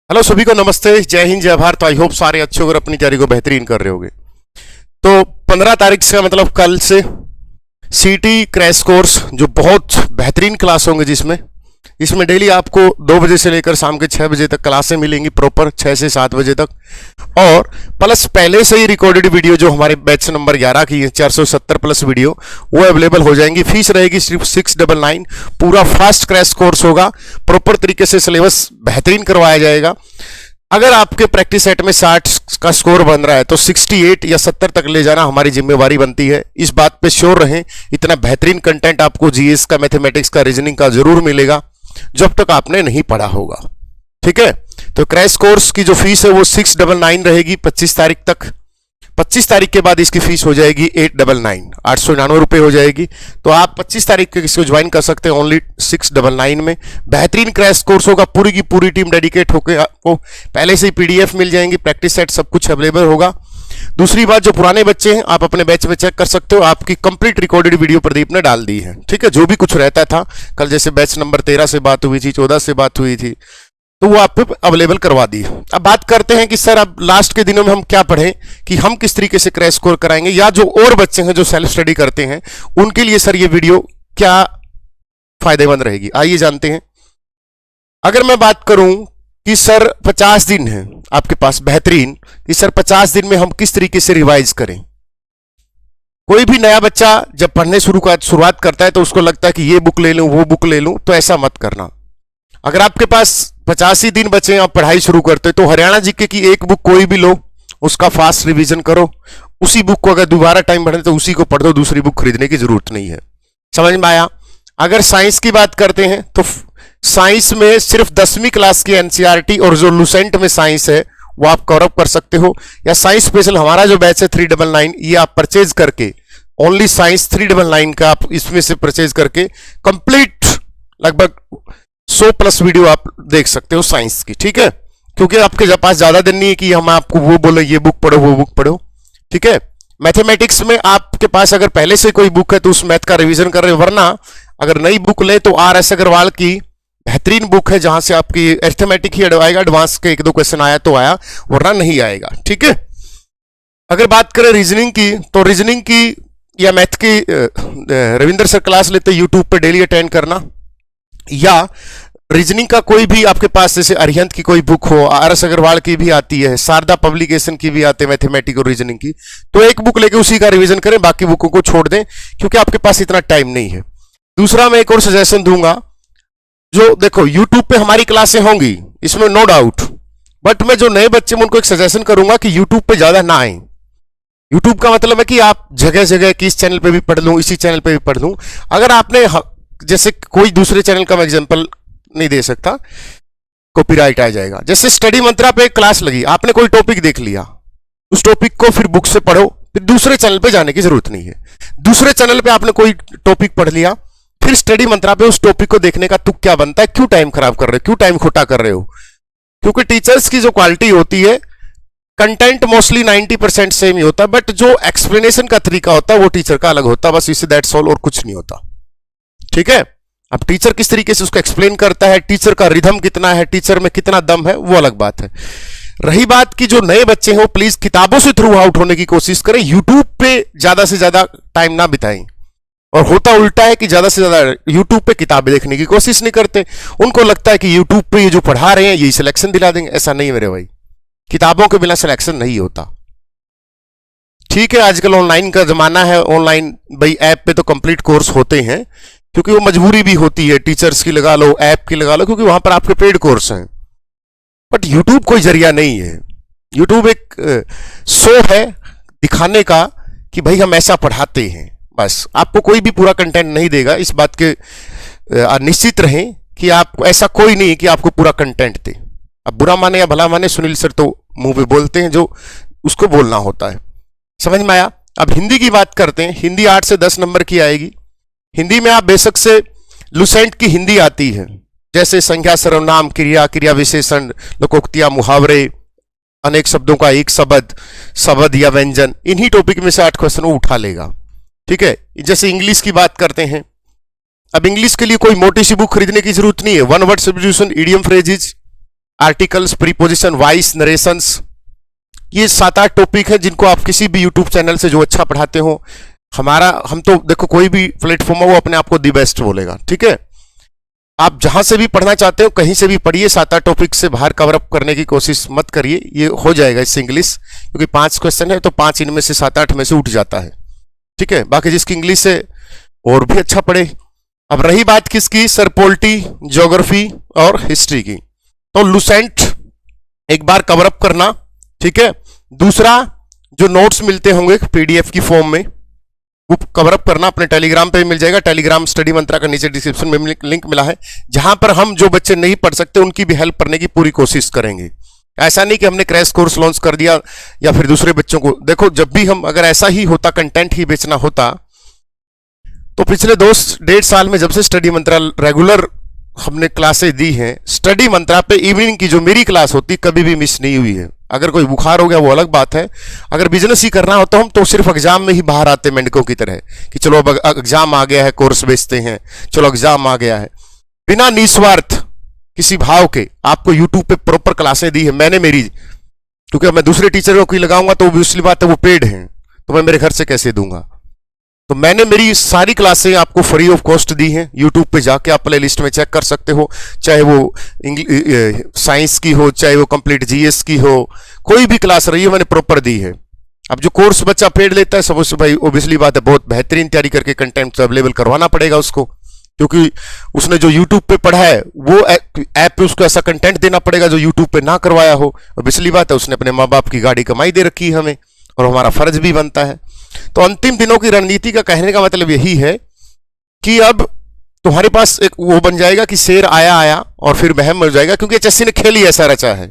Hello सभी को नमस्ते, जय हिंद जय भारत। आई होप सारे अच्छे होकर अपनी तैयारी को बेहतरीन कर रहे होंगे। तो 15 तारीख से मतलब कल से सीटी क्रैश कोर्स जो बहुत बेहतरीन क्लास होंगे, इसमें डेली आपको 2 बजे से लेकर शाम के 6 बजे तक क्लासें मिलेंगी, प्रॉपर 6 से 7 बजे तक। और प्लस पहले से ही रिकॉर्डेड वीडियो जो हमारे बैच नंबर 11 की है, 470 प्लस वीडियो, वो अवेलेबल हो जाएंगी। फीस रहेगी सिर्फ 699। पूरा फास्ट क्रैश कोर्स होगा, प्रॉपर तरीके से सिलेबस बेहतरीन करवाया जाएगा। अगर आपके प्रैक्टिस सेट में 60 का स्कोर बन रहा है तो 68 या 70 तक ले जाना हमारी जिम्मेवारी बनती है। इस बात पे श्योर रहें, इतना बेहतरीन कंटेंट आपको जीएस का, मैथमेटिक्स का, रीजनिंग का जरूर मिलेगा जब तक आपने नहीं पढ़ा होगा। ठीक है, तो क्रैश कोर्स की जो फीस है वो 699 रहेगी 25 तारीख तक। 25 तारीख के बाद इसकी फीस हो जाएगी 899, 899 रुपये हो जाएगी। तो आप 25 तारीख को इसको ज्वाइन कर सकते हैं ओनली 699 में। बेहतरीन क्रैश कोर्स होगा, पूरी की पूरी टीम डेडिकेट होकर आपको पहले से ही पीडीएफ मिल जाएंगी, प्रैक्टिस सेट सब कुछ अवेलेबल होगा। दूसरी बात, जो पुराने बच्चे हैं आप अपने बैच में चेक कर सकते हो, आपकी कंप्लीट रिकॉर्डेड वीडियो प्रदीप ने डाल दी है। ठीक है, जो भी कुछ रहता था कल, जैसे बैच नंबर 13 से बात हुई थी, 14 से बात हुई थी, तो वो आप पे अवेलेबल करवा दी। अब बात करते हैं कि सर अब लास्ट के दिनों में हम क्या पढ़ें, कि हम किस तरीके से क्रैश कोर्स कराएंगे, या जो और बच्चे हैं जो सेल्फ स्टडी करते हैं उनके लिए सर ये वीडियो क्या फायदेमंद रहेगी, आइए जानते हैं। अगर मैं बात करूं कि सर 50 दिन है आपके पास बेहतरीन, कि सर 50 दिन में हम किस तरीके से रिवाइज करें। कोई भी नया बच्चा जब पढ़ने शुरुआत करता है तो उसको लगता है कि ये बुक ले लूं, वो बुक ले लूं, तो ऐसा मत करना। अगर आपके पास 50 ही दिन बचे हैं, आप पढ़ाई शुरू करते तो हरियाणा जीके की एक बुक कोई भी लो, उसका फास्ट रिवीजन करो। उसी बुक को अगर दोबारा टाइम बढ़े तो उसी को पढ़ दो, दूसरी बुक खरीदने की जरूरत नहीं है। समझ में आया। अगर साइंस की बात करते हैं तो साइंस में सिर्फ 10वीं क्लास की एनसीईआरटी और जो लुसेंट में साइंस है वो आप कवर अप कर सकते हो। या साइंस स्पेशल हमारा जो बैच है 399, ये आप परचेज करके ओनली साइंस 399 का आप इसमें से परचेज करके कंप्लीट लगभग 100 प्लस वीडियो आप देख सकते हो साइंस की। ठीक है, क्योंकि आपके पास ज्यादा दिन नहीं है कि हम आपको वो बोले ये बुक पढ़ो, वो बुक पढ़ो। ठीक है, मैथमेटिक्स में आपके पास अगर पहले से कोई बुक है तो उस मैथ का रिवीजन कर रहे हो, वरना अगर नई बुक ले तो RS अग्रवाल की बेहतरीन बुक है, जहां से आपकी अरिथमेटिक ही आएगा, एडवांस के 1-2 क्वेश्चन आया तो आया, वरना नहीं आएगा। ठीक है, अगर बात करें रीजनिंग की, तो रीजनिंग की या मैथ की रविंद्र सर क्लास लेते यूट्यूब पे डेली अटेंड करना, या रीजनिंग का कोई भी आपके पास जैसे अरिहंत की कोई बुक हो, RS अग्रवाल की भी आती है, शारदा पब्लिकेशन की भी आती है मैथमेटिक्स और रीजनिंग की, तो एक बुक लेके उसी का रिवीजन करें, बाकी बुकों को छोड़ दें क्योंकि आपके पास इतना टाइम नहीं है। दूसरा मैं एक और सजेशन दूंगा, जो देखो यूट्यूब पे हमारी क्लासें होंगी, इसमें नो डाउट, बट मैं जो नए बच्चे में उनको एक सजेशन करूंगा कि यूट्यूब पे ज्यादा ना आए। यूट्यूब का मतलब है कि आप जगह जगह कि इस चैनल पे भी पढ़ लूं, इसी चैनल पे भी पढ़ लूं। अगर आपने जैसे कोई दूसरे चैनल का मैं एग्जांपल नहीं दे सकता, कॉपीराइट आ जाएगा। जैसे स्टडी मंत्रा पे एक क्लास लगी, आपने कोई टॉपिक देख लिया, उस टॉपिक को फिर बुक से पढ़ो, फिर दूसरे चैनल पे जाने की जरूरत नहीं है। दूसरे चैनल पे आपने कोई टॉपिक पढ़ लिया, फिर स्टडी मंत्रा पे उस टॉपिक को देखने का तुक क्या बनता है, क्यों टाइम खराब कर रहे हो, क्यों टाइम खोटा कर रहे हो। क्योंकि टीचर्स की जो क्वालिटी होती है, कंटेंट मोस्टली 90% सेम ही होता है, बट जो एक्सप्लेनेशन का तरीका होता है वो टीचर का अलग होता है, बस इससे दैट्स ऑल, और कुछ नहीं होता। ठीक है, अब टीचर किस तरीके से उसको एक्सप्लेन करता है, टीचर का रिदम कितना है, टीचर में कितना दम है, वो अलग बात है। रही बात कि जो नए बच्चे हैं वो प्लीज किताबों से थ्रू आउट होने की कोशिश करें, यूट्यूब पे ज्यादा से ज्यादा टाइम ना बिताएं। और होता उल्टा है कि ज्यादा से ज्यादा यूट्यूब पे किताबें देखने की कोशिश नहीं करते, उनको लगता है कि यूट्यूब पे ये जो पढ़ा रहे हैं यही सिलेक्शन दिला देंगे। ऐसा नहीं मेरे भाई, किताबों के बिना सिलेक्शन नहीं होता। ठीक है, आजकल ऑनलाइन का जमाना है, ऑनलाइन भाई ऐप पे तो कंप्लीट कोर्स होते हैं, क्योंकि वो मजबूरी भी होती है, टीचर्स की लगा लो, ऐप की लगा लो, क्योंकि वहां पर आपके पेड कोर्स हैं। बट यूट्यूब कोई जरिया नहीं है, यूट्यूब एक शो है दिखाने का कि भाई हम ऐसा पढ़ाते हैं, बस। आपको कोई भी पूरा कंटेंट नहीं देगा, इस बात के निश्चित रहें कि आप ऐसा कोई नहीं है कि आपको पूरा कंटेंट दे। अब बुरा माने या भला माने, सुनील सर तो मुंह पे बोलते हैं जो उसको बोलना होता है। समझ में आया। अब हिंदी की बात करते हैं, हिंदी 8 से 10 नंबर की आएगी। हिंदी में आप बेशक से लुसेंट की हिंदी आती है, जैसे संज्ञा, सर्वनाम, क्रिया, क्रिया विशेषण, लोकोक्तियां, मुहावरे, अनेक शब्दों का एक शब्द, शब्द या व्यंजन, इन्हीं टॉपिक में से 8 क्वेश्चन वो उठा लेगा। ठीक है, जैसे इंग्लिश की बात करते हैं, अब इंग्लिश के लिए कोई मोटी सी बुक खरीदने की जरूरत नहीं है। One word substitution, idiom phrases, articles, preposition, voice, narrations, ये 7-8 टॉपिक है जिनको आप किसी भी यूट्यूब चैनल से जो अच्छा पढ़ाते हो, हम तो देखो कोई भी प्लेटफॉर्म है वो अपने आप को दी बेस्ट बोलेगा, ठीक है। आप जहां से भी पढ़ना चाहते हो कहीं से भी पढ़िए, 7-8 टॉपिक से बाहर कवर अप करने की कोशिश मत करिए, ये हो जाएगा इससे इंग्लिश, क्योंकि 5 क्वेश्चन है तो 5 इनमें से 7-8 में से उठ जाता है, ठीक है। बाकी जिसकी इंग्लिश है और भी अच्छा पढ़े। अब रही बात किसकी, सर पॉलिटी, ज्योग्राफी और हिस्ट्री की, तो लुसेंट एक बार कवर अप करना, ठीक है। दूसरा, जो नोट्स मिलते होंगे पीडीएफ की फॉर्म में वो कवर अप करना, अपने टेलीग्राम पे मिल जाएगा। टेलीग्राम स्टडी मंत्रा का नीचे डिस्क्रिप्शन में लिंक मिला है, जहां पर हम जो बच्चे नहीं पढ़ सकते उनकी भी हेल्प करने की पूरी कोशिश करेंगे। ऐसा नहीं कि हमने क्रैश कोर्स लॉन्च कर दिया या फिर दूसरे बच्चों को, देखो जब भी हम, अगर ऐसा ही होता, कंटेंट ही बेचना होता, तो पिछले 2-1.5 साल में जब से स्टडी मंत्रा रेगुलर हमने क्लासें दी हैं, स्टडी मंत्रा पे इवनिंग की जो मेरी क्लास होती कभी भी मिस नहीं हुई है। अगर कोई बुखार हो गया वो अलग बात है, अगर बिजनेस ही करना हो तो हम तो सिर्फ एग्जाम में ही बाहर आते मेंढकों की तरह कि चलो अब एग्जाम आ गया है, कोर्स बेचते हैं, चलो एग्जाम आ गया है। बिना निस्वार्थ किसी भाव के आपको यूट्यूब पे प्रॉपर क्लासें दी है मैंने मेरी, क्योंकि मैं दूसरे टीचरों की लगाऊंगा तो दूसरी बात है वो पेड है, तो मैं मेरे घर से कैसे दूंगा। तो मैंने मेरी सारी क्लासें आपको फ्री ऑफ कॉस्ट दी हैं, यूट्यूब पे जाके आप प्ले लिस्ट में चेक कर सकते हो, चाहे वो साइंस की हो, चाहे वो कंप्लीट जीएस की हो, कोई भी क्लास रही है मैंने प्रॉपर दी है। अब जो कोर्स बच्चा पेड लेता है सब उससे भाई ओबियसली बात है बहुत बेहतरीन तैयारी करके कंटेंट अवेलेबल करवाना पड़ेगा उसको, क्योंकि उसने जो यूट्यूब पे पढ़ा है वो ऐप पे उसको ऐसा कंटेंट देना पड़ेगा जो यूट्यूब पे ना करवाया हो। ओबियसली बात है उसने अपने माँ बाप की गाड़ी कमाई दे रखी है हमें, और हमारा फर्ज भी बनता है। तो अंतिम दिनों की रणनीति का कहने का मतलब यही है कि अब तुम्हारे पास एक वो बन जाएगा कि शेर आया और फिर बहम हो जाएगा, क्योंकि एचएससी ने खेल ही ऐसा रचा है,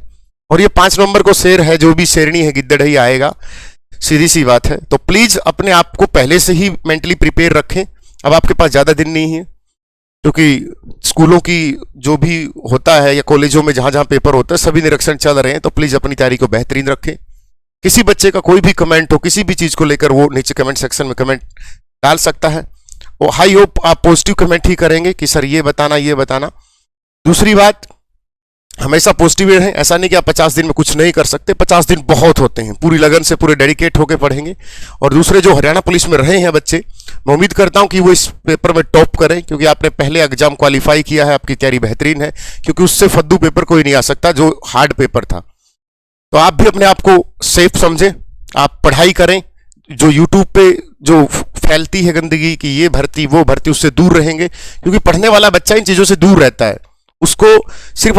और ये 5 नवंबर को शेर है, जो भी शेरनी है गिद्दड़ ही आएगा, सीधी सी बात है। तो प्लीज अपने आप को पहले से ही मेंटली प्रिपेयर रखें। अब आपके पास ज्यादा दिन नहीं है, क्योंकि स्कूलों की जो भी होता है या कॉलेजों में जहां जहां पेपर होता है सभी निरीक्षण चल रहे हैं, तो प्लीज अपनी तैयारी को बेहतरीन रखें। किसी बच्चे का कोई भी कमेंट हो किसी भी चीज को लेकर वो नीचे कमेंट सेक्शन में कमेंट डाल सकता है, और हाई होप आप पॉजिटिव कमेंट ही करेंगे कि सर ये बताना। दूसरी बात, हमेशा पॉजिटिव रहें, ऐसा नहीं कि आप 50 दिन में कुछ नहीं कर सकते, 50 दिन बहुत होते हैं, पूरी लगन से पूरे डेडिकेट होकर पढ़ेंगे। और दूसरे जो हरियाणा पुलिस में रहे हैं बच्चे, मैं उम्मीद करता हूं कि वो इस पेपर में टॉप करें, क्योंकि आपने पहले एग्जाम क्वालिफाई किया है, आपकी तैयारी बेहतरीन है, क्योंकि उससे फद्दू पेपर कोई नहीं आ सकता जो हार्ड पेपर था। तो आप भी अपने आप को सेफ समझें, आप पढ़ाई करें, जो यूट्यूब पे जो फैलती है गंदगी कि ये भर्ती वो भर्ती, उससे दूर रहेंगे, क्योंकि पढ़ने वाला बच्चा इन चीजों से दूर रहता है। उसको सिर्फ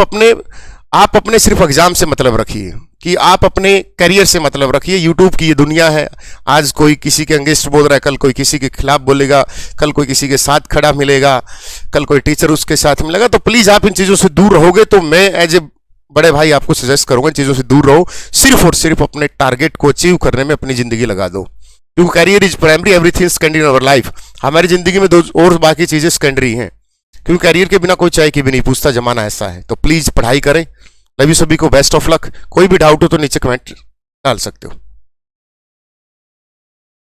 आप अपने सिर्फ एग्जाम से मतलब रखिए, कि आप अपने करियर से मतलब रखिए। यूट्यूब की ये दुनिया है, आज कोई किसी के अगेंस्ट बोल रहा है, कल कोई किसी के खिलाफ बोलेगा, कल कोई किसी के साथ खड़ा मिलेगा, कल कोई टीचर उसके साथ मिलेगा। तो प्लीज आप इन चीजों से दूर रहोगे तो मैं एज ए बड़े भाई आपको सजेस्ट करूंगा इन चीजों से दूर रहो, सिर्फ और सिर्फ अपने टारगेट को अचीव करने में अपनी जिंदगी लगा दो, क्योंकि career is primary, everything secondary in our life. हमारी जिंदगी में 2 और बाकी चीजें सेकेंडरी हैं, क्योंकि कैरियर के बिना कोई चाय की भी नहीं पूछता, जमाना ऐसा है। तो प्लीज पढ़ाई करें। लव यू सभी को, बेस्ट ऑफ लक। कोई भी डाउट हो तो नीचे कमेंट डाल सकते हो।